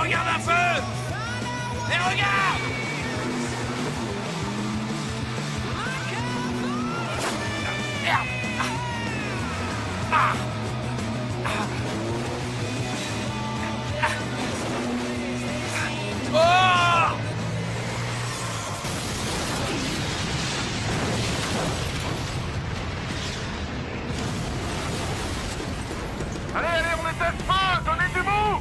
regarde un peu! Et regarde! Merde! Ah! Oh! Allez, on est à feu! Donnez du bout!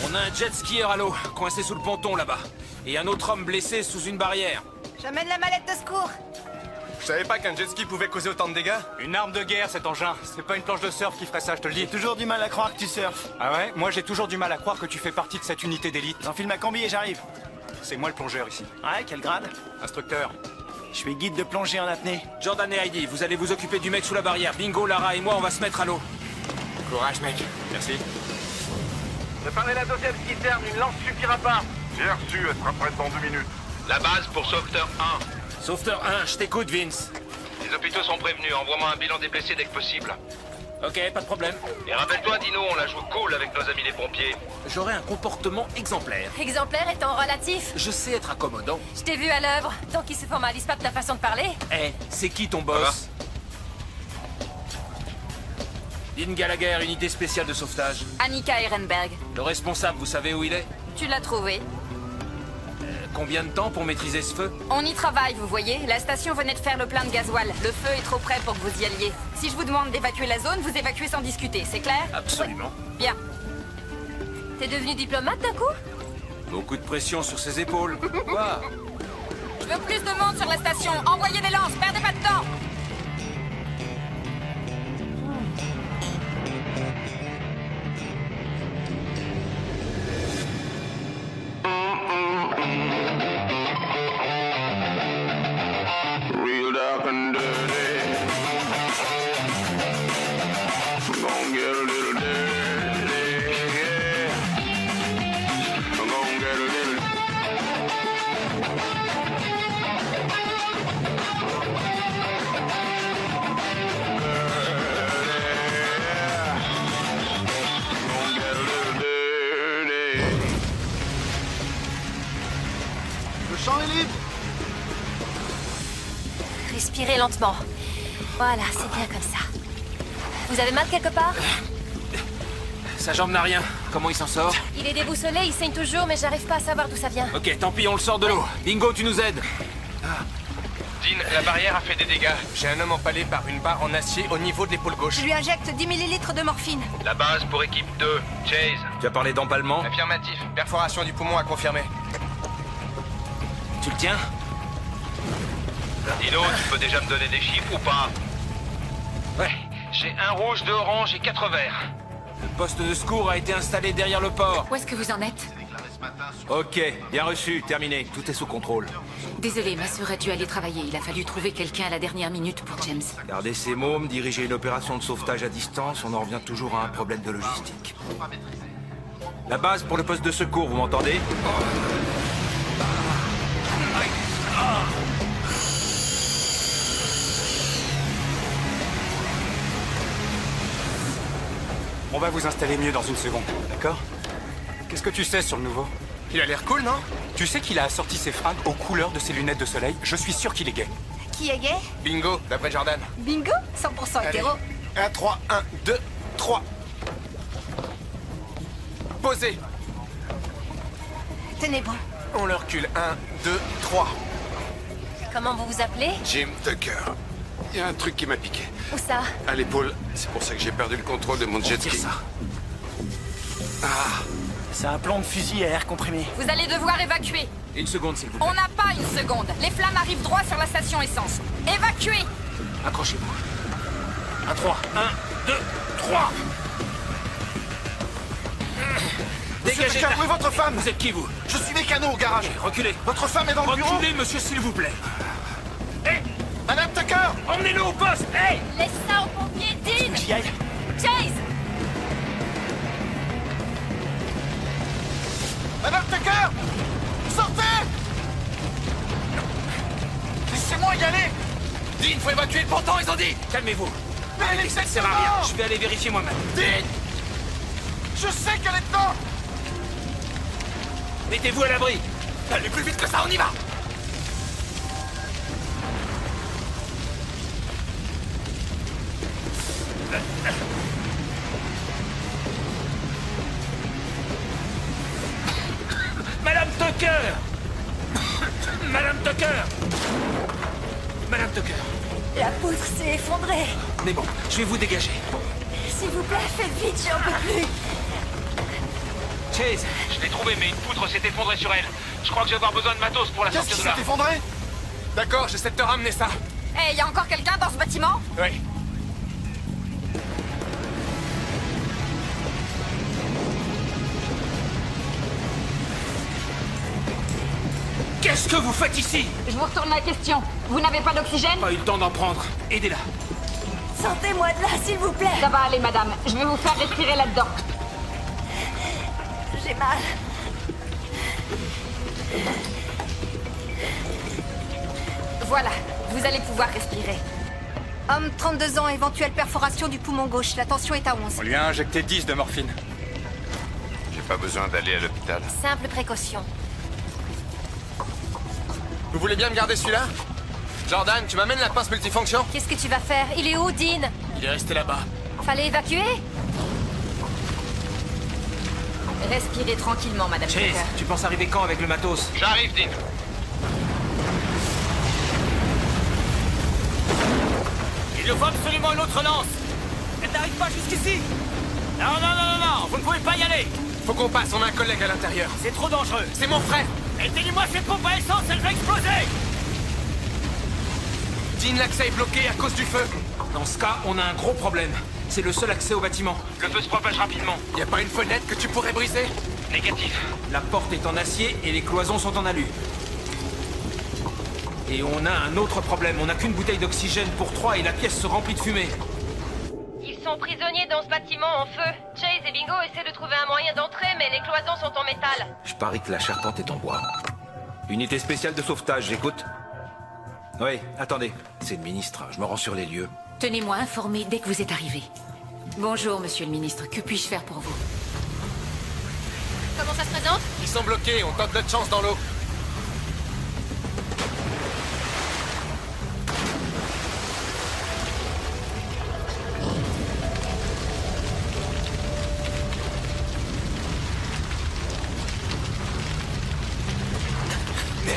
On a un jet skieur à l'eau, coincé sous le ponton là-bas. Et un autre homme blessé sous une barrière. J'amène la mallette de secours. Je savais pas qu'un jet ski pouvait causer autant de dégâts. Une arme de guerre, cet engin. C'est pas une planche de surf qui ferait ça, je te le dis. J'ai toujours du mal à croire que tu surfes. Ah ouais? Moi, j'ai toujours du mal à croire que tu fais partie de cette unité d'élite. J'enfile ma combi et j'arrive. C'est moi le plongeur ici. Ouais, quel grade? Instructeur. Je suis guide de plongée en apnée. Jordan et Heidi, vous allez vous occuper du mec sous la barrière. Bingo, Lara et moi, on va se mettre à l'eau. Courage, mec. Merci. Préparez la deuxième citerne, une lance suffira pas. J'ai reçu, elle sera prête dans 2 minutes. La base pour Sauveteur 1. Sauveteur 1, je t'écoute, Vince. Les hôpitaux sont prévenus. Envoie-moi un bilan des blessés dès que possible. Ok, pas de problème. Et rappelle-toi, Dino, on la joue cool avec nos amis les pompiers. J'aurai un comportement exemplaire. Exemplaire étant relatif. Je sais être accommodant. Je t'ai vu à l'œuvre. Tant qu'il se formalise pas de ta façon de parler. Eh, c'est qui ton boss? Dean Gallagher, unité spéciale de sauvetage. Annika Ehrenberg. Le responsable, vous savez où il est? Tu l'as trouvé. Combien de temps pour maîtriser ce feu? On y travaille, vous voyez. La station venait de faire le plein de gasoil. Le feu est trop près pour que vous y alliez. Si je vous demande d'évacuer la zone, vous évacuez sans discuter, c'est clair? Absolument. Ouais. Bien. T'es devenu diplomate d'un coup? Beaucoup de pression sur ses épaules. Quoi? Je veux plus de monde sur la station. Envoyez des lances, perdez pas de temps. Real dark and dirty. I'm gonna get a little dirty, yeah. I'm gonna get a little. Le champ est libre. Respirez lentement. Voilà, c'est bien comme ça. Vous avez mal quelque part? Sa jambe n'a rien. Comment il s'en sort? Il est déboussolé, il saigne toujours, mais j'arrive pas à savoir d'où ça vient. Ok, tant pis, on le sort de l'eau. Bingo, tu nous aides. Dean, la barrière a fait des dégâts. J'ai un homme empalé par une barre en acier au niveau de l'épaule gauche. Je lui injecte 10 millilitres de morphine. La base pour équipe 2. Chase. Tu as parlé d'empalement? Affirmatif. Perforation du poumon à confirmer. Tu le tiens? Dino, tu peux déjà me donner des chiffres ou pas? Ouais. J'ai un rouge, 2 oranges et 4 verts. Le poste de secours a été installé derrière le port. Où est-ce que vous en êtes? Ok, bien reçu, terminé. Tout est sous contrôle. Désolée, ma sœur a dû aller travailler. Il a fallu trouver quelqu'un à la dernière minute pour James. Garder ses mômes, diriger une opération de sauvetage à distance, on en revient toujours à un problème de logistique. La base pour le poste de secours, vous m'entendez? On va vous installer mieux dans une seconde, d'accord? Qu'est-ce que tu sais sur le nouveau? Il a l'air cool, non? Tu sais qu'il a assorti ses fringues aux couleurs de ses lunettes de soleil? Je suis sûr qu'il est gay. Qui est gay? Bingo, d'après Jordan. Bingo? 100% Allez. hétéro. 1, 3, 1, 2, 3. Posez. Tenez bon. On le recule. 1, 2, 3. Comment vous vous appelez? Jim Tucker. Il y a un truc qui m'a piqué. Où ça? À l'épaule. C'est pour ça que j'ai perdu le contrôle de mon jet Tire ski. ça. C'est un plan de fusil à air comprimé. Vous allez devoir évacuer. Une seconde, s'il vous plaît. On n'a pas une seconde. Les flammes arrivent droit sur la station essence. Évacuez! Accrochez-vous. À 3. 1, 2, 3. Dégagez. Tucker, où est votre femme? Vous êtes qui, vous? Je suis mécano au garage. Reculez. Votre femme est dans le bureau? Reculez, monsieur, s'il vous plaît. Hé! Madame Tucker! Emmenez-le au poste! Hé! Laisse ça aux pompiers, Dean! J'y aille. Chase! Madame Tucker! Sortez! Laissez-moi y aller! Dean, faut évacuer le ponton, ils ont dit! Calmez-vous. Mais Ça ne sert à rien. Je vais aller vérifier moi-même. Dean! Je sais qu'elle est dedans. Mettez-vous à l'abri. Allez plus vite que ça, on y va. Madame Tucker. Madame Tucker. Madame Tucker. La poutre s'est effondrée. Mais bon, je vais vous dégager. S'il vous plaît, faites vite, j'en peux plus. Chase, Je l'ai trouvée, mais une poutre s'est effondrée sur elle. Je crois que je vais avoir besoin de matos pour la Qu'est-ce sortir qui de là. s'est effondré? D'accord, j'essaie de te ramener ça. Eh, y a encore quelqu'un dans ce bâtiment? Oui. qu'est-ce que vous faites ici? Je vous retourne la question. Vous n'avez pas d'oxygène? Pas eu le temps d'en prendre. Aidez-la. Sortez-moi de là, s'il vous plaît. Ça va aller, madame. Je vais vous faire respirer là-dedans. J'ai mal. Voilà, vous allez pouvoir respirer. Homme, 32 ans, éventuelle perforation du poumon gauche. La tension est à 11. On lui a injecté 10 de morphine. J'ai pas besoin d'aller à l'hôpital. Simple précaution. Vous voulez bien me garder celui-là? Jordan, tu m'amènes la pince multifonction? Qu'est-ce que tu vas faire? Il est où, Dean? Il est resté là-bas. Fallait évacuer? Respirez tranquillement, madame Chase, Tucker. tu penses arriver quand avec le matos? J'arrive, Dean. Il nous faut absolument une autre lance. Elle n'arrive pas jusqu'ici. Non, non, non, non, non, vous ne pouvez pas y aller. Faut qu'on passe, on a un collègue à l'intérieur. C'est trop dangereux. C'est mon frère. Éteignez-moi cette pompe à essence, elle va exploser. Dean, l'accès est bloqué à cause du feu. Dans ce cas, on a un gros problème. C'est le seul accès au bâtiment. Le feu se propage rapidement. Y a pas une fenêtre que tu pourrais briser? Négatif. La porte est en acier et les cloisons sont en alu. Et on a un autre problème. On n'a qu'une bouteille d'oxygène pour 3 et la pièce se remplit de fumée. Ils sont prisonniers dans ce bâtiment en feu. Chase et Bingo essaient de trouver un moyen d'entrer, mais les cloisons sont en métal. Je parie que la charpente est en bois. Unité spéciale de sauvetage, j'écoute. Oui, attendez. C'est le ministre. Je me rends sur les lieux. Tenez-moi informé dès que vous êtes arrivé. Bonjour, monsieur le ministre. Que puis-je faire pour vous? Comment ça se présente? Ils sont bloqués, on tente notre chance dans l'eau.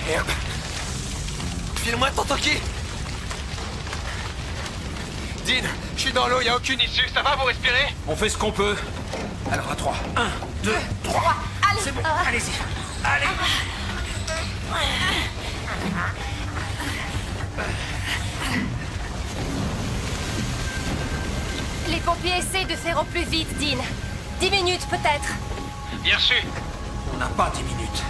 Merde. File-moi ton toki. Dean, je suis dans l'eau, y a aucune issue, ça va, vous respirez? On fait ce qu'on peut. Alors à 3. 1, 2, 3. Allez. C'est bon, allez-y. Allez. Les pompiers essaient de faire au plus vite, Dean. 10 minutes, peut-être. Bien reçu. On n'a pas 10 minutes.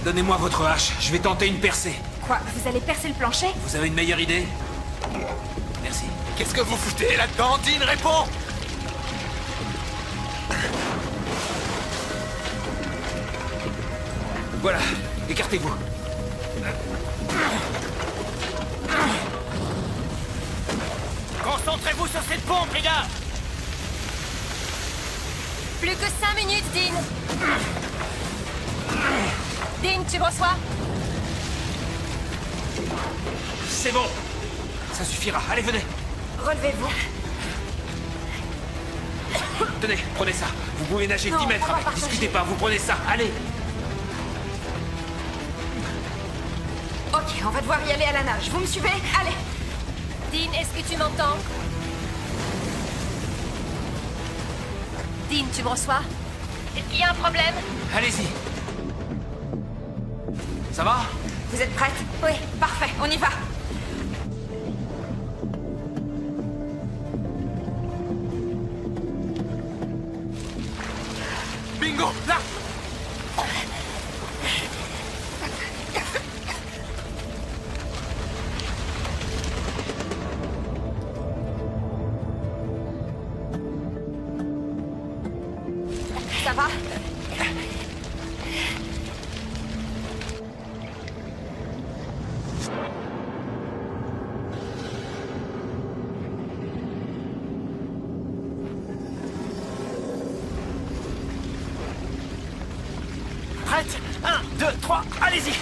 Donnez-moi votre hache. Je vais tenter une percée. Quoi, vous allez percer le plancher? Vous avez une meilleure idée? Merci. Qu'est-ce que vous foutez là-dedans? Dean, réponds! Voilà. Écartez-vous. Concentrez-vous sur cette pompe, les gars! Plus que 5 minutes, Dean. Dean, tu me reçois? C'est bon. Ça suffira. Allez, venez. Relevez-vous. Tenez, prenez ça. Vous pouvez nager Non, 10 mètres on va avec. partager. Discutez pas, vous prenez ça. Allez. Ok, on va devoir y aller à la nage. Vous me suivez? Allez. Dean, est-ce que tu m'entends? Dean, tu me reçois? Est-ce qu'il y a un problème? Allez-y. Ça va? Vous êtes prête? Oui, parfait, on y va. Bingo, là! Ça va? Prête? 1, 2, 3, allez-y!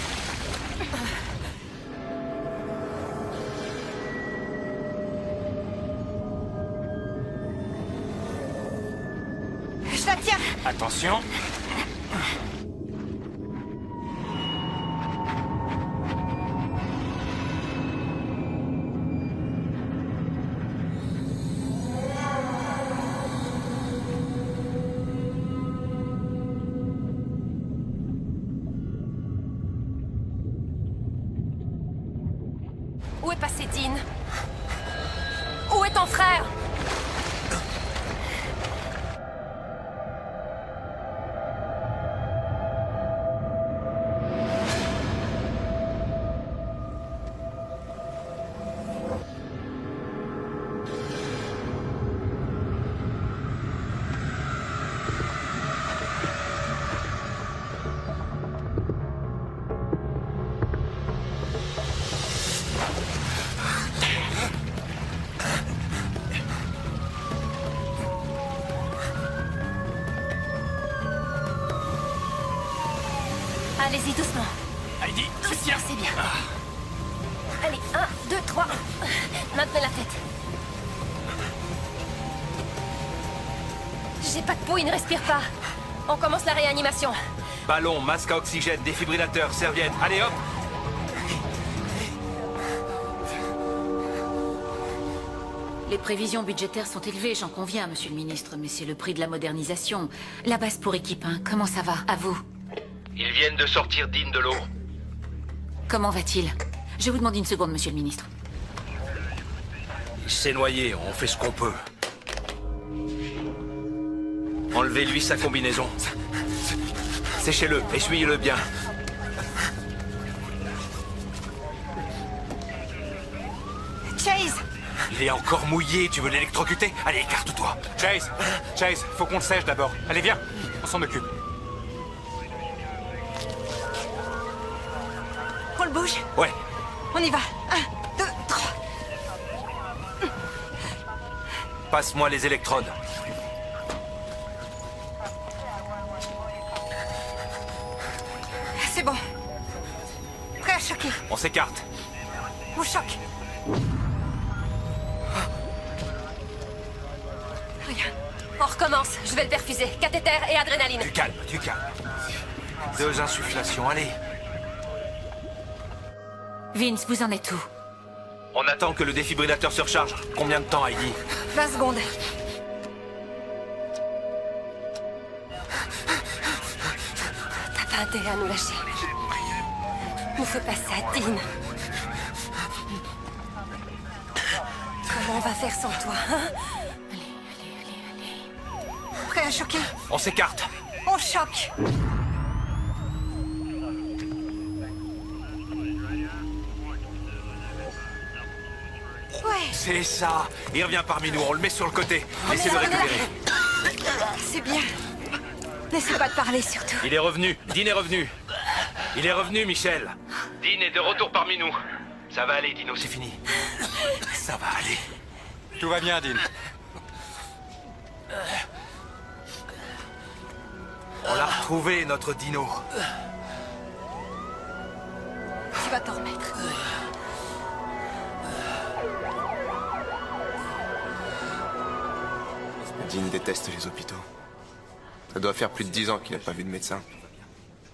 Je la tiens. Attention. Où est passé Dean? Où est ton frère? Allez-y doucement. Heidi, Doucement, c'est bien. Allez, 1, 2, 3. Maintenez la tête. J'ai pas de peau, il ne respire pas. On commence la réanimation. Ballon, masque à oxygène, défibrillateur, serviette. Allez hop! Les prévisions budgétaires sont élevées, j'en conviens, monsieur le ministre, mais c'est le prix de la modernisation. La base pour équipe 1, comment ça va? À vous. Ils viennent de sortir Dean de l'eau. Comment va-t-il? Je vous demande une seconde, monsieur le ministre. Il s'est noyé, on fait ce qu'on peut. Enlevez-lui sa combinaison. Séchez-le, essuyez-le bien. Chase. Il est encore mouillé, tu veux l'électrocuter? Allez, écarte-toi. Chase, faut qu'on le sèche d'abord. Allez, viens, on s'en occupe. On le bouge? Ouais. On y va. 1, 2, 3. Passe-moi les électrodes. C'est bon. Prêt à choquer. On s'écarte. On choque. Rien. On recommence. Je vais le perfuser. Cathéter et adrénaline. Tu calmes. 2 insufflations, allez. Vince, vous en êtes où? On attend que le défibrillateur se recharge. Combien de temps, Heidi? 20 secondes. T'as pas intérêt à nous lâcher. Nous fais pas ça, Dean. Comment on va faire sans toi, hein? Prêt à choquer. On s'écarte. On choque. Ouais, C'est ça. Il revient parmi nous, on le met sur le côté. Laissez-le on est là. récupérer. c'est bien. N'essaie pas de parler, surtout. Il est revenu. Dean est revenu. Il est revenu, Michel. Dean est de retour parmi nous. Ça va aller, Dino, c'est fini. Ça va aller. Tout va bien, Dean. On l'a retrouvé, notre Dino. Tu vas t'en remettre. Dean déteste les hôpitaux. Ça doit faire plus de 10 ans qu'il n'a pas vu de médecin.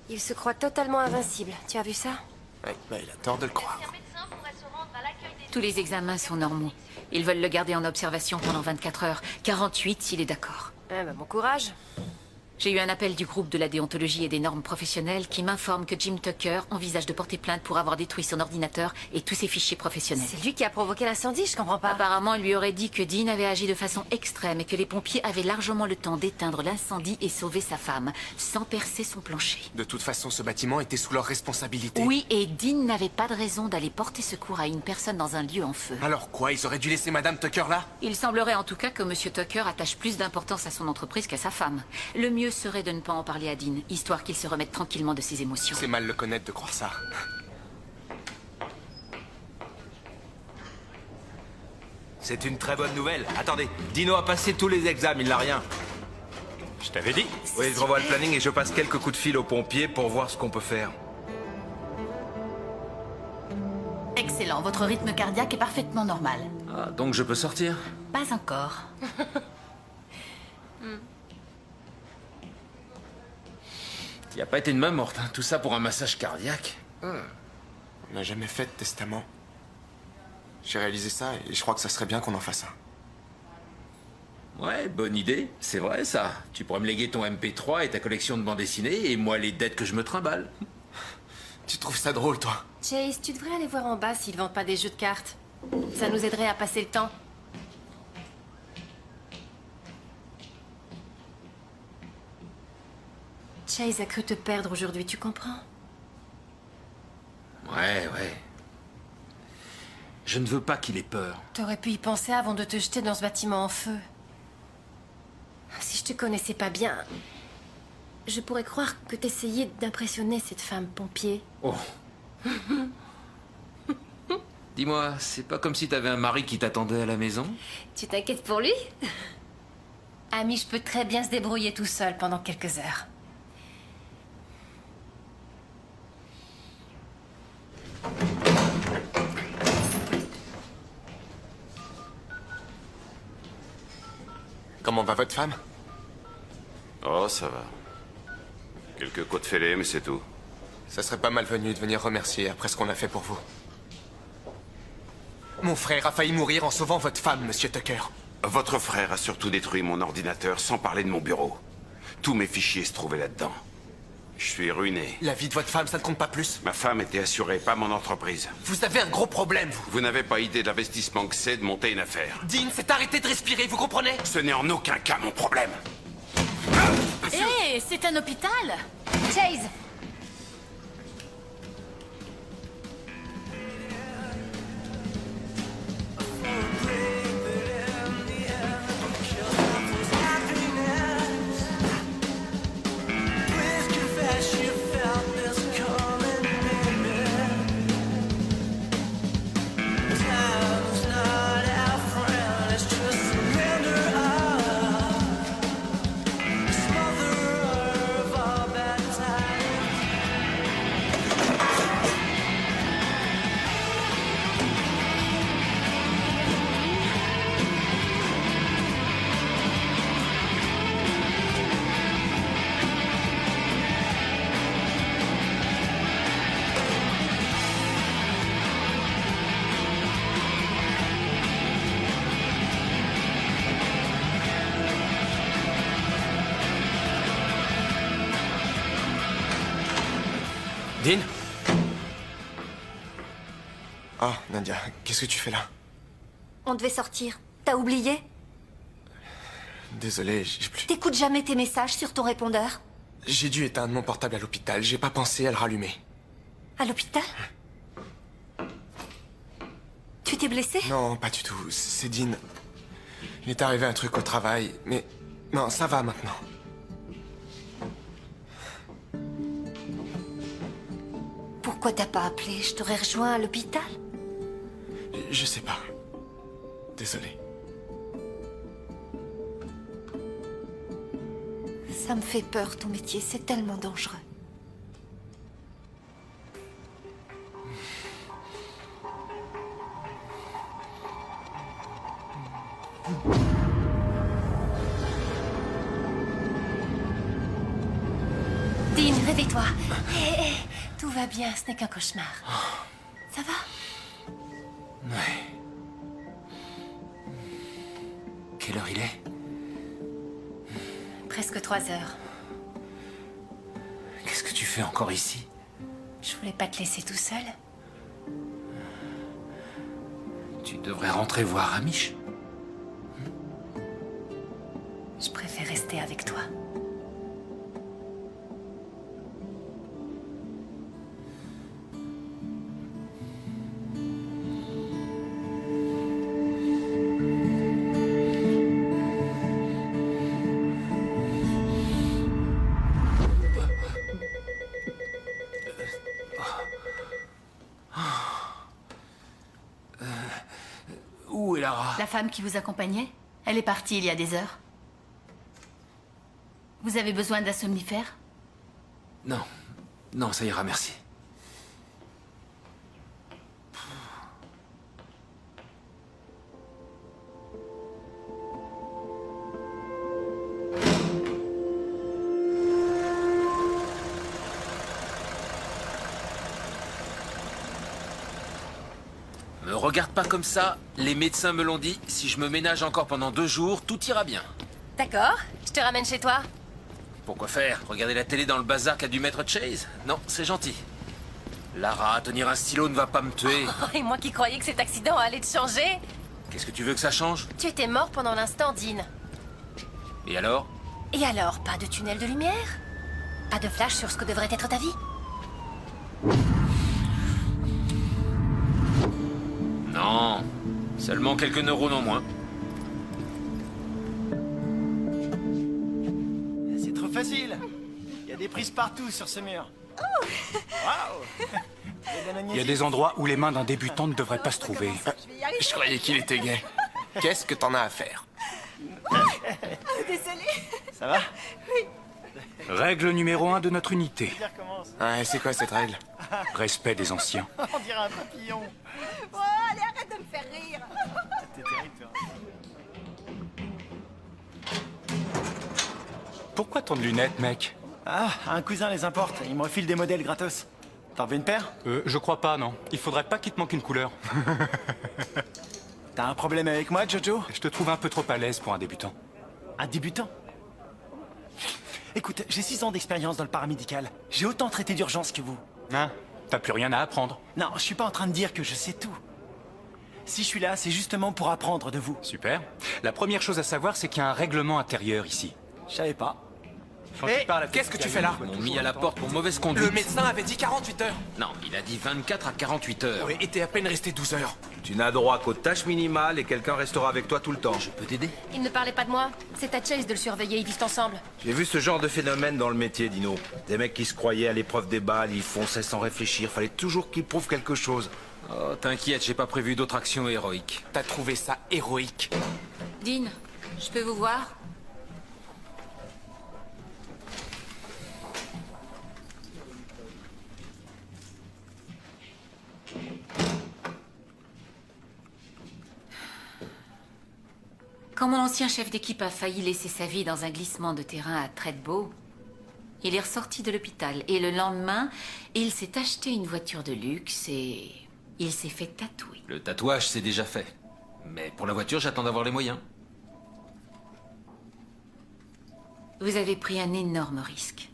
Il se croit totalement invincible. Tu as vu ça? Ouais, bah, il a tort de le croire. Tous les examens sont normaux. Ils veulent le garder en observation pendant 24 heures. 48 s'il est d'accord. Eh ben, bon courage. J'ai eu un appel du groupe de la déontologie et des normes professionnelles qui m'informe que Jim Tucker envisage de porter plainte pour avoir détruit son ordinateur et tous ses fichiers professionnels. C'est lui qui a provoqué l'incendie, je comprends pas. Apparemment, il lui aurait dit que Dean avait agi de façon extrême et que les pompiers avaient largement le temps d'éteindre l'incendie et sauver sa femme, sans percer son plancher. De toute façon, ce bâtiment était sous leur responsabilité. Oui, et Dean n'avait pas de raison d'aller porter secours à une personne dans un lieu en feu. Alors quoi, ils auraient dû laisser Madame Tucker là? Il semblerait en tout cas que Monsieur Tucker attache plus d'importance à son entreprise qu'à sa femme. Le mieux serait de ne pas en parler à Dean, histoire qu'il se remette tranquillement de ses émotions. C'est mal le connaître de croire ça. C'est une très bonne nouvelle. Attendez, Dino a passé tous les examens, il n'a rien. Je t'avais dit. Oui, je revois le planning et je passe quelques coups de fil aux pompiers pour voir ce qu'on peut faire. Excellent, votre rythme cardiaque est parfaitement normal. Ah, donc je peux sortir? Pas encore. Y a pas été de main morte, hein. Tout ça pour un massage cardiaque. On n'a jamais fait de testament. J'ai réalisé ça et je crois que ça serait bien qu'on en fasse un. Ouais, bonne idée. C'est vrai, ça. Tu pourrais me léguer ton MP3 et ta collection de bandes dessinées, et moi les dettes que je me trimballe. Tu trouves ça drôle, toi? Chase, tu devrais aller voir en bas s'ils vendent pas des jeux de cartes. Ça nous aiderait à passer le temps. Chase a cru te perdre aujourd'hui, tu comprends? Ouais. Je ne veux pas qu'il ait peur. T'aurais pu y penser avant de te jeter dans ce bâtiment en feu. Si je te connaissais pas bien, je pourrais croire que t'essayais d'impressionner cette femme pompier. Oh. Dis-moi, c'est pas comme si t'avais un mari qui t'attendait à la maison? Tu t'inquiètes pour lui? Amish peut très bien se débrouiller tout seul pendant quelques heures. Comment va votre femme? Oh, ça va. Quelques coups de fêlée, mais c'est tout. Ça serait pas malvenu de venir remercier après ce qu'on a fait pour vous. Mon frère a failli mourir en sauvant votre femme, monsieur Tucker. Votre frère a surtout détruit mon ordinateur, sans parler de mon bureau. Tous mes fichiers se trouvaient là-dedans. Je suis ruiné. La vie de votre femme, ça ne compte pas plus? Ma femme était assurée, pas mon entreprise. Vous avez un gros problème, vous. Vous n'avez pas idée de l'investissement que c'est de monter une affaire. Dean, c'est arrêter de respirer, vous comprenez? Ce n'est en aucun cas mon problème. Hé, c'est un hôpital! Chase! Dean? Oh, Nadia, qu'est-ce que tu fais là? On devait sortir. T'as oublié? Désolé, j'ai plus... T'écoutes jamais tes messages sur ton répondeur? J'ai dû éteindre mon portable à l'hôpital, j'ai pas pensé à le rallumer. À l'hôpital? Tu t'es blessé? Non, pas du tout, c'est Dean. Il est arrivé un truc au travail, mais... Non, ça va maintenant. Pourquoi t'as pas appelé? Je t'aurais rejoint à l'hôpital. Je sais pas. Désolé. Ça me fait peur, ton métier. C'est tellement dangereux. Dean, réveille-toi. Hé, tout va bien, ce n'est qu'un cauchemar. Ça va? Ouais. Quelle heure il est? Presque 3 heures. Qu'est-ce que tu fais encore ici? Je voulais pas te laisser tout seul. Tu devrais rentrer voir Amish. Je préfère rester avec toi. Où est Lara? La femme qui vous accompagnait? Elle est partie il y a des heures. Vous avez besoin d'un somnifère? Non. Non, ça ira, merci. Me regarde pas comme ça. Les médecins me l'ont dit. Si je me ménage encore pendant 2 jours, tout ira bien. D'accord, je te ramène chez toi. Pourquoi faire? Regarder la télé dans le bazar qu'a dû mettre Chase? Non, c'est gentil. Lara, tenir un stylo ne va pas me tuer. Et moi qui croyais que cet accident allait te changer. Qu'est-ce que tu veux que ça change? Tu étais mort pendant l'instant, Dean. Et alors? Et alors, pas de tunnel de lumière? Pas de flash sur ce que devrait être ta vie? Non. Seulement quelques neurones en moins. C'est trop facile. Il y a des prises partout sur ce mur. Waouh. Il y a des endroits où les mains d'un débutant ne devraient pas se trouver. Je croyais qu'il était gay. Qu'est-ce que t'en as à faire? Désolée. Ça va? Règle numéro 1 de notre unité. Ouais, c'est quoi cette règle? Respect des anciens. On dirait un papillon. Oh, allez, arrête de me faire rire. T'es terrible, toi. Pourquoi tant de lunettes, mec? Ah, un cousin les importe. Il me refile des modèles gratos. T'en veux une paire? Je crois pas, non. Il faudrait pas qu'il te manque une couleur. T'as un problème avec moi, Jojo? Je te trouve un peu trop à l'aise pour un débutant. Un débutant? Écoute, j'ai 6 ans d'expérience dans le paramédical. J'ai autant traité d'urgence que vous. Hein? T'as plus rien à apprendre. Non, je suis pas en train de dire que je sais tout. Si je suis là, c'est justement pour apprendre de vous. Super. La première chose à savoir, c'est qu'il y a un règlement intérieur ici. Je savais pas. Qu'est-ce que tu fais là? Ils m'ont mis à la porte pour mauvaise conduite. Le médecin avait dit 48 heures. Non, il a dit 24 à 48 heures. Ouais, et t'es à peine resté 12 heures. Tu n'as droit qu'aux tâches minimales et quelqu'un restera avec toi tout le temps. Je peux t'aider? Il ne parlait pas de moi. C'est à Chase de le surveiller, ils vivent ensemble. J'ai vu ce genre de phénomène dans le métier, Dino. Des mecs qui se croyaient à l'épreuve des balles, ils fonçaient sans réfléchir. Fallait toujours qu'ils prouvent quelque chose. Oh, t'inquiète, j'ai pas prévu d'autres actions héroïques. T'as trouvé ça héroïque? Dean, je peux vous voir? Quand mon ancien chef d'équipe a failli laisser sa vie dans un glissement de terrain à Treadbow, il est ressorti de l'hôpital et le lendemain, il s'est acheté une voiture de luxe et il s'est fait tatouer. Le tatouage, c'est déjà fait. Mais pour la voiture, j'attends d'avoir les moyens. Vous avez pris un énorme risque.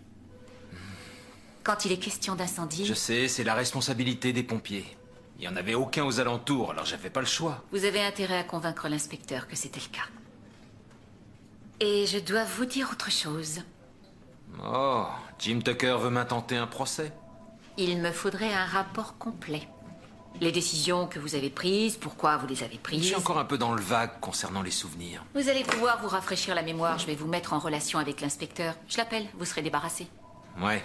Quand il est question d'incendie... Je sais, c'est la responsabilité des pompiers. Il n'y en avait aucun aux alentours, alors j'avais pas le choix. Vous avez intérêt à convaincre l'inspecteur que c'était le cas. Et je dois vous dire autre chose. Oh, Jim Tucker veut m'intenter un procès. Il me faudrait un rapport complet. Les décisions que vous avez prises, pourquoi vous les avez Je prises... suis encore un peu dans le vague concernant les souvenirs. Vous allez pouvoir vous rafraîchir la mémoire, je vais vous mettre en relation avec l'inspecteur. Je l'appelle, vous serez débarrassé. Ouais.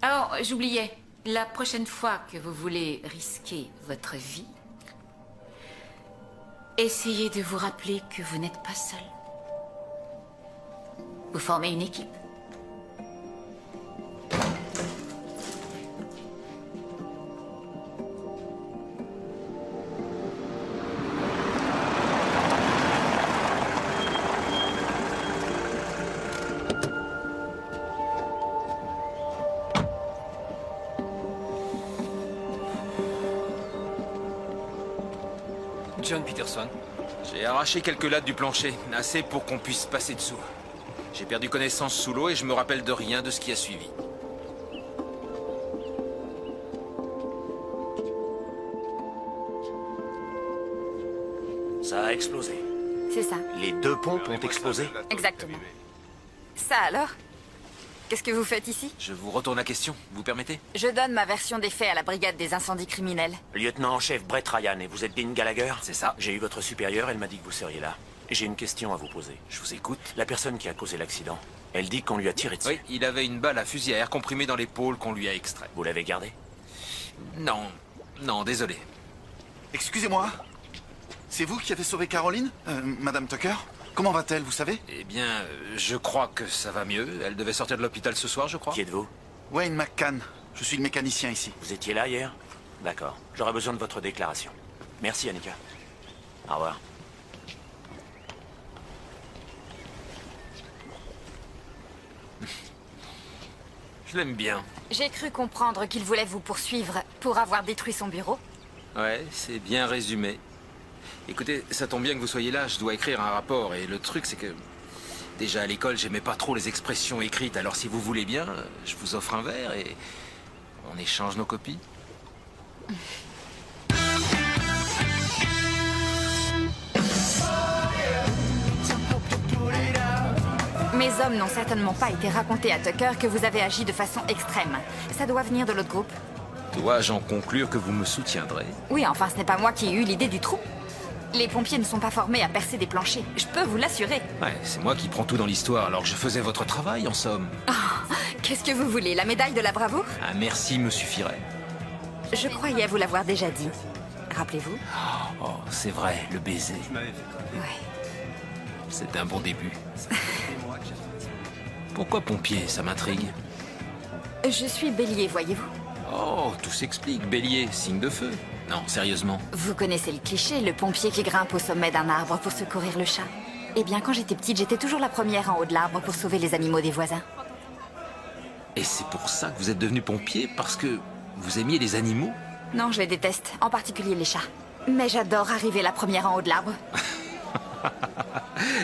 Alors, j'oubliais, la prochaine fois que vous voulez risquer votre vie, essayez de vous rappeler que vous n'êtes pas seul. Vous formez une équipe. John Peterson. J'ai arraché quelques lattes du plancher, assez pour qu'on puisse passer dessous. J'ai perdu connaissance sous l'eau et je me rappelle de rien de ce qui a suivi. Ça a explosé. C'est ça. Les 2 pompes ont explosé. Exactement. Ça alors? Qu'est-ce que vous faites ici? Je vous retourne la question, vous permettez? Je donne ma version des faits à la brigade des incendies criminels. Lieutenant en chef Brett Ryan, et vous êtes Dean Gallagher? C'est ça. J'ai eu votre supérieure, elle m'a dit que vous seriez là. J'ai une question à vous poser. Je vous écoute. La personne qui a causé l'accident, elle dit qu'on lui a tiré dessus. Oui, il avait une balle à fusil à air comprimée dans l'épaule qu'on lui a extraite. Vous l'avez gardée? Non, non, désolé. Excusez-moi. C'est vous qui avez sauvé Caroline, Madame Tucker? Comment va-t-elle, vous savez? Eh bien, je crois que ça va mieux. Elle devait sortir de l'hôpital ce soir, je crois. Qui êtes-vous? Wayne McCann. Je suis le mécanicien ici. Vous étiez là hier? D'accord. J'aurai besoin de votre déclaration. Merci, Annika. Au revoir. Je l'aime bien. J'ai cru comprendre qu'il voulait vous poursuivre pour avoir détruit son bureau. Ouais, c'est bien résumé. Écoutez, ça tombe bien que vous soyez là, je dois écrire un rapport. Et le truc, c'est que... Déjà à l'école, j'aimais pas trop les expressions écrites. Alors si vous voulez bien, je vous offre un verre et... on échange nos copies. Mes hommes n'ont certainement pas été racontés à Tucker que vous avez agi de façon extrême. Ça doit venir de l'autre groupe. Dois-je en conclure que vous me soutiendrez? Oui, enfin, ce n'est pas moi qui ai eu l'idée du trou. Les pompiers ne sont pas formés à percer des planchers. Je peux vous l'assurer. Ouais, c'est moi qui prends tout dans l'histoire, alors que je faisais votre travail, en somme. Oh, qu'est-ce que vous voulez? La médaille de la bravoure? Un merci me suffirait. Je croyais vous l'avoir déjà dit. Rappelez-vous? Oh, c'est vrai, le baiser. Ouais. C'est un bon début. Pourquoi pompier? Ça m'intrigue. Je suis bélier, voyez-vous. Oh, tout s'explique. Bélier, signe de feu. Non, sérieusement. Vous connaissez le cliché, le pompier qui grimpe au sommet d'un arbre pour secourir le chat. Eh bien, quand j'étais petite, j'étais toujours la première en haut de l'arbre pour sauver les animaux des voisins. Et c'est pour ça que vous êtes devenu pompier? Parce que vous aimiez les animaux? Non, je les déteste, en particulier les chats. Mais j'adore arriver la première en haut de l'arbre.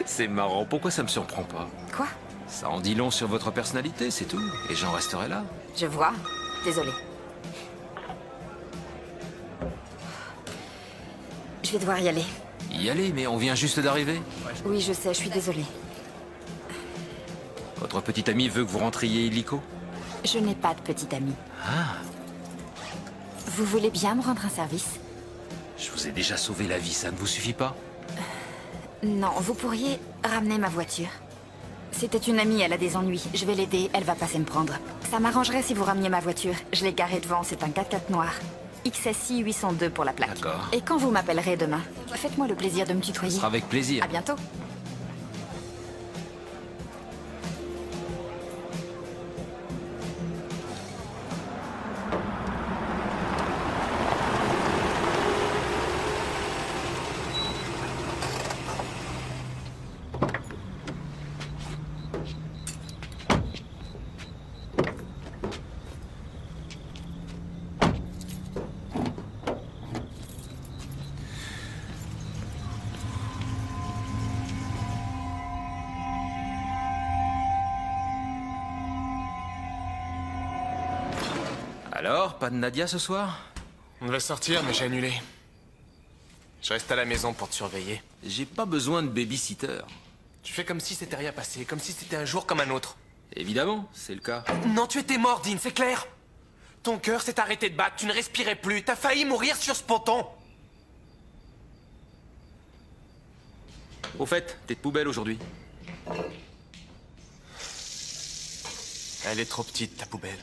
C'est marrant, pourquoi ça me surprend pas? Quoi? Ça en dit long sur votre personnalité, c'est tout. Et j'en resterai là. Je vois. Désolée. Je vais devoir y aller. Y aller, mais on vient juste d'arriver. Oui, je sais, je suis désolée. Votre petit ami veut que vous rentriez illico? Je n'ai pas de petit ami. Ah. Vous voulez bien me rendre un service? Je vous ai déjà sauvé la vie, ça ne vous suffit pas? Non, vous pourriez ramener ma voiture. C'était une amie, elle a des ennuis. Je vais l'aider, elle va passer me prendre. Ça m'arrangerait si vous rameniez ma voiture. Je l'ai garée devant, c'est un 4x4 noir. XSI 802 pour la plaque. D'accord. Et quand vous m'appellerez demain, faites-moi le plaisir de me tutoyer. Ce sera avec plaisir. À bientôt. Alors, pas de Nadia ce soir? On devait sortir, mais j'ai annulé. Je reste à la maison pour te surveiller. J'ai pas besoin de babysitter. Tu fais comme si c'était rien passé, comme si c'était un jour comme un autre. Évidemment, c'est le cas. Non, tu étais mort, Dean, c'est clair. Ton cœur s'est arrêté de battre, tu ne respirais plus, t'as failli mourir sur ce ponton. Au fait, t'es de poubelle aujourd'hui. Elle est trop petite, ta poubelle.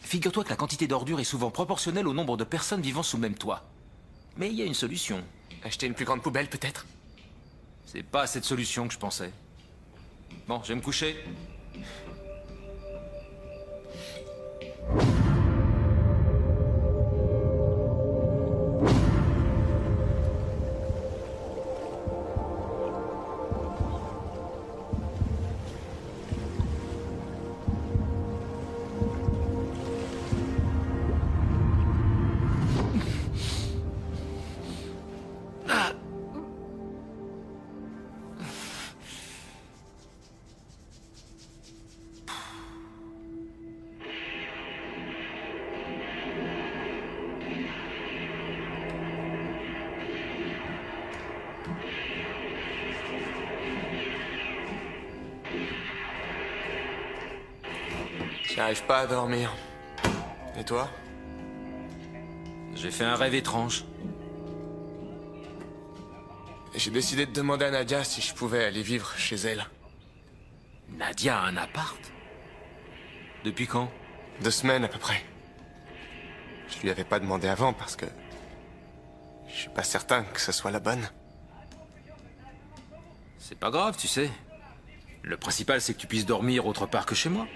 Figure-toi que la quantité d'ordures est souvent proportionnelle au nombre de personnes vivant sous le même toit. Mais il y a une solution. Acheter une plus grande poubelle, peut-être? C'est pas cette solution que je pensais. Bon, je vais me coucher. J'arrive pas à dormir. Et toi? J'ai fait un rêve étrange. J'ai décidé de demander à Nadia si je pouvais aller vivre chez elle. Nadia a un appart? Depuis quand? 2 semaines à peu près. Je lui avais pas demandé avant parce que... je suis pas certain que ce soit la bonne. C'est pas grave, tu sais. Le principal, c'est que tu puisses dormir autre part que chez moi.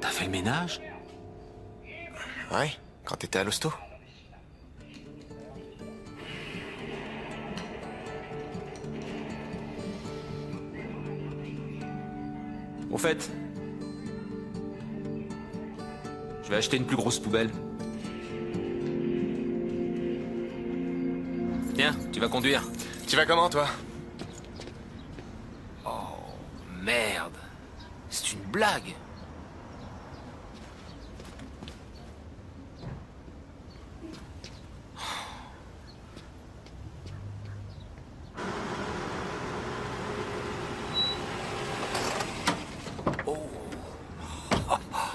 T'as fait le ménage? Ouais, quand t'étais à l'hosto. Au fait, je vais acheter une plus grosse poubelle. Tiens, tu vas conduire. Tu vas comment, toi? Oh, merde. C'est une blague.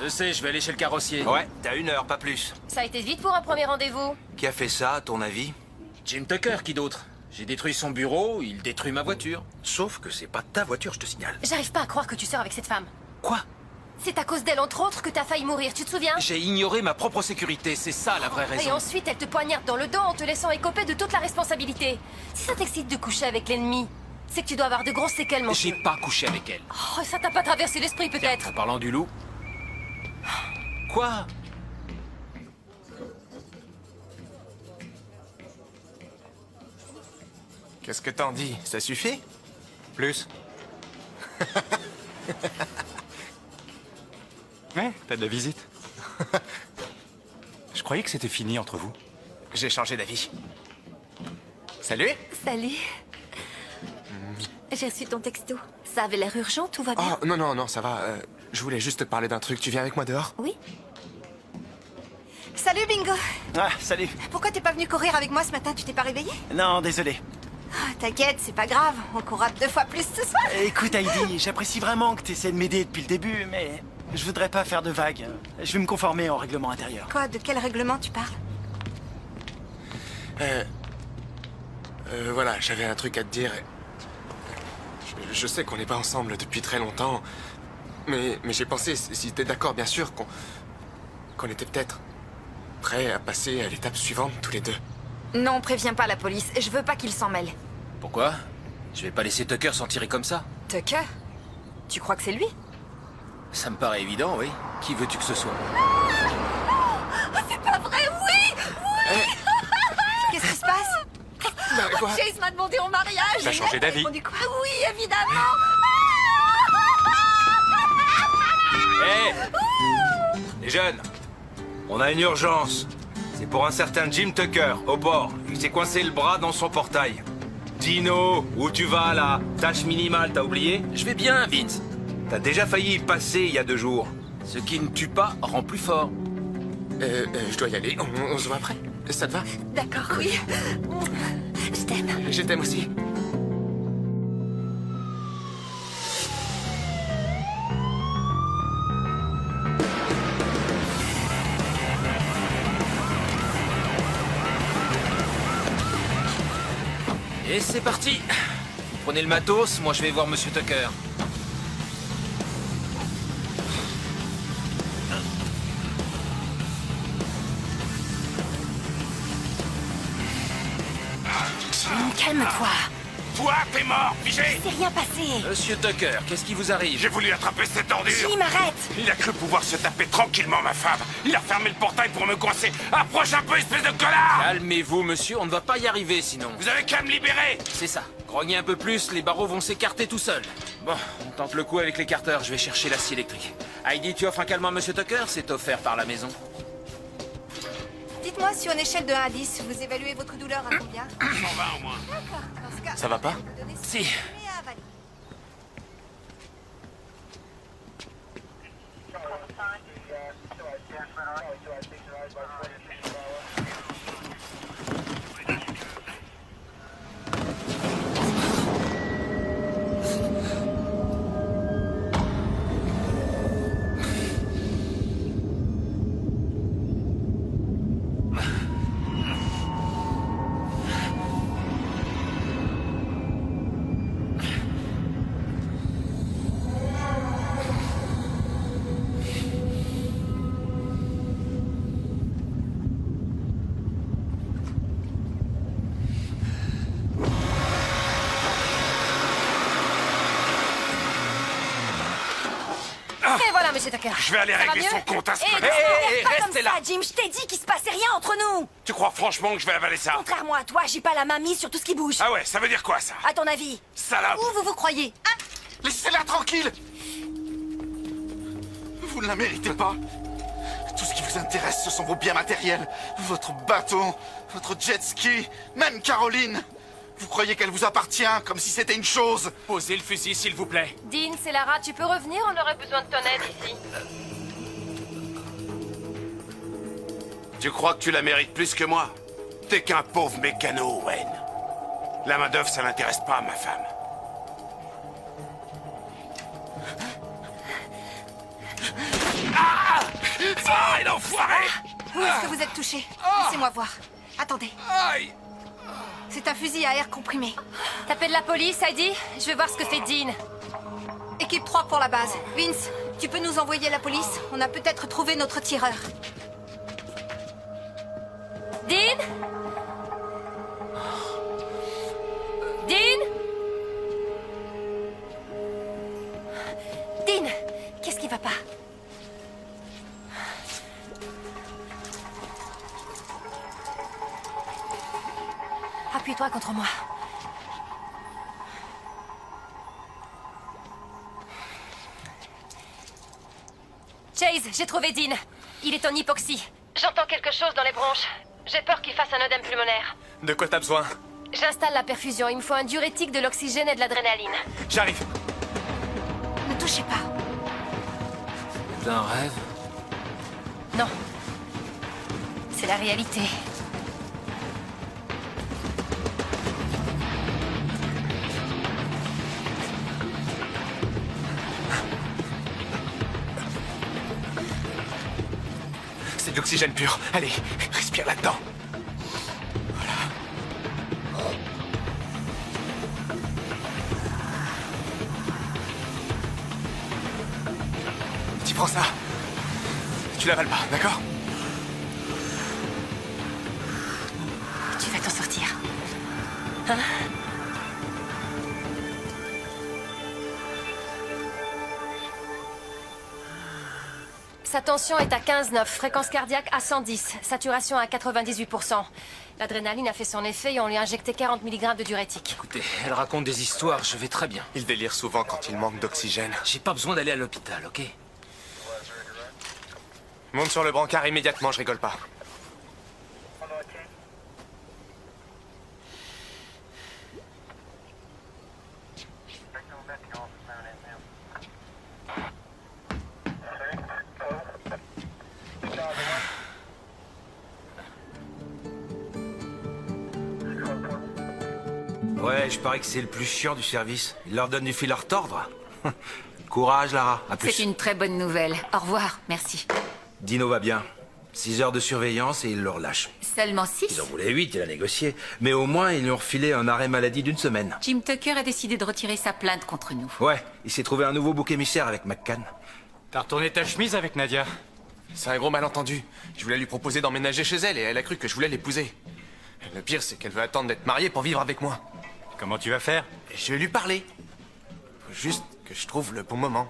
Je sais, je vais aller chez le carrossier. Ouais, t'as 1 heure, pas plus. Ça a été vite pour un premier rendez-vous. Qui a fait ça, à ton avis? Jim Tucker, qui d'autre? J'ai détruit son bureau, il détruit ma voiture. Sauf que c'est pas ta voiture, je te signale. J'arrive pas à croire que tu sors avec cette femme. Quoi? C'est à cause d'elle, entre autres, que t'as failli mourir, tu te souviens? J'ai ignoré ma propre sécurité, c'est ça la vraie raison. Et ensuite, elle te poignarde dans le dos en te laissant écoper de toute la responsabilité. Si ça t'excite de coucher avec l'ennemi, c'est que tu dois avoir de grosses séquelles, mon J'ai chou. pas couché avec elle. Oh, ça t'a pas traversé l'esprit, peut-être? En parlant du loup. Quoi? Qu'est-ce que t'en dis? Ça suffit? Plus. Ouais, t'as de la visite. Je croyais que c'était fini entre vous. J'ai changé d'avis. Salut? Salut. J'ai reçu ton texto. Ça avait l'air urgent, tout va bien? Oh, non, non, non, ça va. Je voulais juste te parler d'un truc. Tu viens avec moi dehors? Oui. Salut, Bingo. Ah, salut. Pourquoi t'es pas venu courir avec moi ce matin? Tu t'es pas réveillé? Non, désolé. Ah, t'inquiète, c'est pas grave. On courra 2 fois plus ce soir. Écoute, Heidi, j'apprécie vraiment que t'essaies de m'aider depuis le début, mais je voudrais pas faire de vagues. Je vais me conformer au règlement intérieur. Quoi? De quel règlement tu parles? Voilà, j'avais un truc à te dire. Je sais qu'on n'est pas ensemble depuis très longtemps, mais j'ai pensé, si t'es d'accord, bien sûr, qu'on était peut-être prêts à passer à l'étape suivante tous les deux. Non, préviens pas la police. Je veux pas qu'ils s'en mêlent. Pourquoi? Je vais pas laisser Tucker s'en tirer comme ça. Tucker? Tu crois que c'est lui? Ça me paraît évident, oui. Qui veux-tu que ce soit? Oh, c'est pas vrai, oui! Oui! Qu'est-ce qui se passe? quoi? Chase m'a demandé en mariage. T'as changé d'avis? Répondu quoi? Oui, évidemment. Hé! Les jeunes, on a une urgence. C'est pour un certain Jim Tucker, au port. Il s'est coincé le bras dans son portail. Dino, où tu vas, là? Tâche minimale, t'as oublié? Je vais bien, Vince. T'as déjà failli y passer il y a 2 jours. Ce qui ne tue pas rend plus fort. Je dois y aller. On se voit après. Ça te va? D'accord, oui. Je t'aime. Je t'aime aussi. Et c'est parti. Vous prenez le matos, moi je vais voir Monsieur Tucker. Calme-toi. Toi, t'es mort, figé! C'est rien passé. Monsieur Tucker, qu'est-ce qui vous arrive? J'ai voulu attraper cette ordure! Jim, arrête. Il a cru pouvoir se taper tranquillement ma femme! Il a fermé le portail pour me coincer! Approche un peu, espèce de connard! Calmez-vous, monsieur, on ne va pas y arriver sinon. Vous avez qu'à me libérer! C'est ça. Grognez un peu plus, les barreaux vont s'écarter tout seuls. Bon, on tente le coup avec l'écarteur, je vais chercher l'acier électrique. Heidi, tu offres un calmant à Monsieur Tucker? C'est offert par la maison. Dites-moi, sur une échelle de 1 à 10, vous évaluez votre douleur à combien? 120 au moins. D'accord. Dans ce cas, Ça va pas? Si. mais à valider. monsieur Tucker. Je vais aller Ça va régler mieux son compte à ce Hé, connard. pas comme ça, Jim, je t'ai dit qu'il se passait rien entre nous. Tu crois franchement que je vais avaler ça? Contrairement à toi, j'ai pas la main mise sur tout ce qui bouge. Ah ouais, ça veut dire quoi, ça? À ton avis? Salope! Où vous croyez? Hein? Laissez-la tranquille. Vous ne la méritez pas. Tout ce qui vous intéresse, ce sont vos biens matériels. Votre bateau, votre jet ski, même Caroline. Vous croyez qu'elle vous appartient, comme si c'était une chose. Posez le fusil, s'il vous plaît. Dean, c'est Lara, tu peux revenir? On aurait besoin de ton aide ici. Tu crois que tu la mérites plus que moi? T'es qu'un pauvre mécano, Wayne. La main-d'œuvre, ça n'intéresse pas ma femme. Ah! Ah, il enfoiré! Où est-ce que vous êtes touché? Laissez-moi voir. Attendez. Aïe! C'est un fusil à air comprimé. T'appelles la police, Heidi? Je vais voir ce que fait Dean. Équipe 3 pour la base. Vince, tu peux nous envoyer la police? On a peut-être trouvé notre tireur. Dean? Dean? Dean, qu'est-ce qui va pas? Appuie-toi contre moi. Chase, j'ai trouvé Dean. Il est en hypoxie. J'entends quelque chose dans les bronches. J'ai peur qu'il fasse un œdème pulmonaire. De quoi t'as besoin? J'installe la perfusion. Il me faut un diurétique, de l'oxygène et de l'adrénaline. J'arrive. Ne touchez pas. C'est un rêve? Non. C'est la réalité. C'est de l'oxygène pur. Allez, respire là-dedans. Tu prends ça. Tu l'avales pas, d'accord? Tu vas t'en sortir. Hein? Sa tension est à 15,9, fréquence cardiaque à 110, saturation à 98%. L'adrénaline a fait son effet et on lui a injecté 40 mg de diurétique. Écoutez, elle raconte des histoires, je vais très bien. Il délire souvent quand il manque d'oxygène. J'ai pas besoin d'aller à l'hôpital, ok? Monte sur le brancard immédiatement, je rigole pas. Ouais, je parie que c'est le plus chiant du service. Il leur donne du fil à retordre. Courage, Lara. À plus. C'est une très bonne nouvelle. Au revoir, merci. Dino va bien. 6 heures de surveillance et il le relâche. Seulement 6? Ils en voulaient 8, il a négocié. Mais au moins, ils lui ont refilé un arrêt maladie d'une semaine. Jim Tucker a décidé de retirer sa plainte contre nous. Ouais, il s'est trouvé un nouveau bouc émissaire avec McCann. T'as retourné ta chemise avec Nadia? C'est un gros malentendu. Je voulais lui proposer d'emménager chez elle et elle a cru que je voulais l'épouser. Le pire, c'est qu'elle veut attendre d'être mariée pour vivre avec moi. Comment tu vas faire? Je vais lui parler. Faut juste que je trouve le bon moment.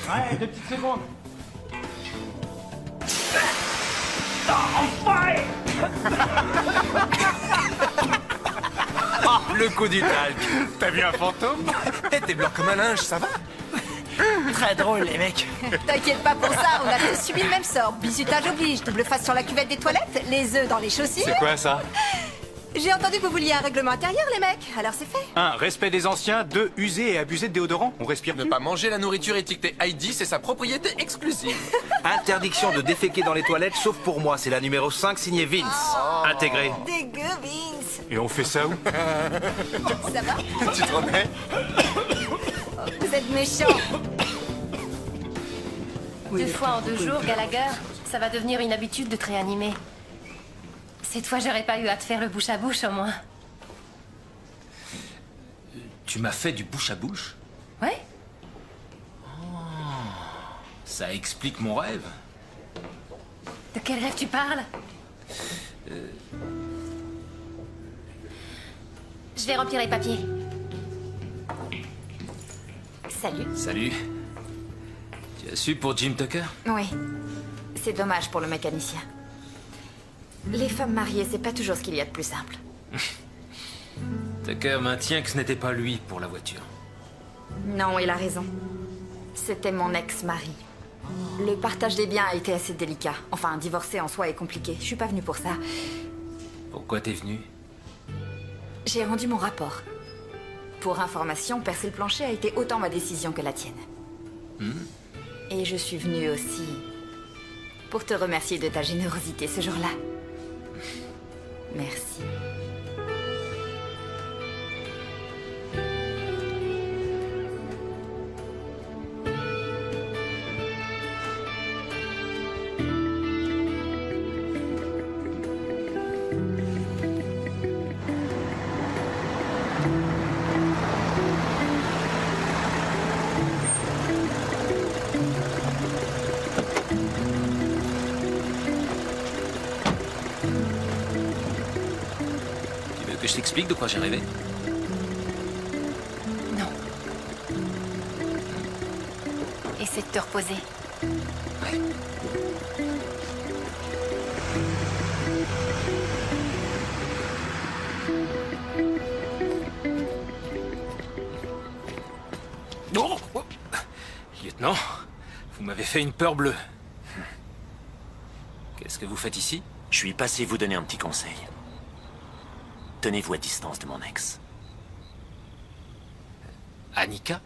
Ouais, 2 petites secondes. Le coup du talc. T'as vu un fantôme? T'es blanc comme un linge, ça va? Très drôle, les mecs. T'inquiète pas pour ça, on a tous subi le même sort. Bisutage oblige, double face sur la cuvette des toilettes, les œufs dans les chaussures. C'est quoi ça? J'ai entendu que vous vouliez un règlement intérieur, les mecs. Alors c'est fait. 1. Respect des anciens. 2. User et abuser de déodorant. On respire Ne plus. pas manger la nourriture étiquetée Heidi, c'est sa propriété exclusive. Interdiction de déféquer dans les toilettes, sauf pour moi. C'est la numéro 5 signée Vince. Intégré. Dégueu, Vince. Et on fait ça où? Ça va? Tu te remets? Vous êtes méchants. 2 fois en 2 jours, Gallagher, ça va devenir une habitude de te réanimer. Cette fois, j'aurais pas eu à te faire le bouche à bouche, au moins. Tu m'as fait du bouche à bouche? Ouais? Ça explique mon rêve. De quel rêve tu parles? Je vais remplir les papiers. Salut. Salut. Tu as su pour Jim Tucker? Oui. C'est dommage pour le mécanicien. Les femmes mariées, c'est pas toujours ce qu'il y a de plus simple. Tucker maintient que ce n'était pas lui pour la voiture. Non, il a raison. C'était mon ex-mari. Le partage des biens a été assez délicat. Enfin, divorcer en soi est compliqué. Je suis pas venue pour ça. Pourquoi t'es venu? J'ai rendu mon rapport. Pour information, percer le plancher a été autant ma décision que la tienne. Et je suis venue aussi pour te remercier de ta générosité ce jour-là. Merci. Tu veux que je t'explique de quoi j'ai rêvé? Non. Essaie de te reposer. Oh, oh. Lieutenant, vous m'avez fait une peur bleue. Qu'est-ce que vous faites ici? Je suis passé vous donner un petit conseil. Tenez-vous à distance de mon ex. Annika?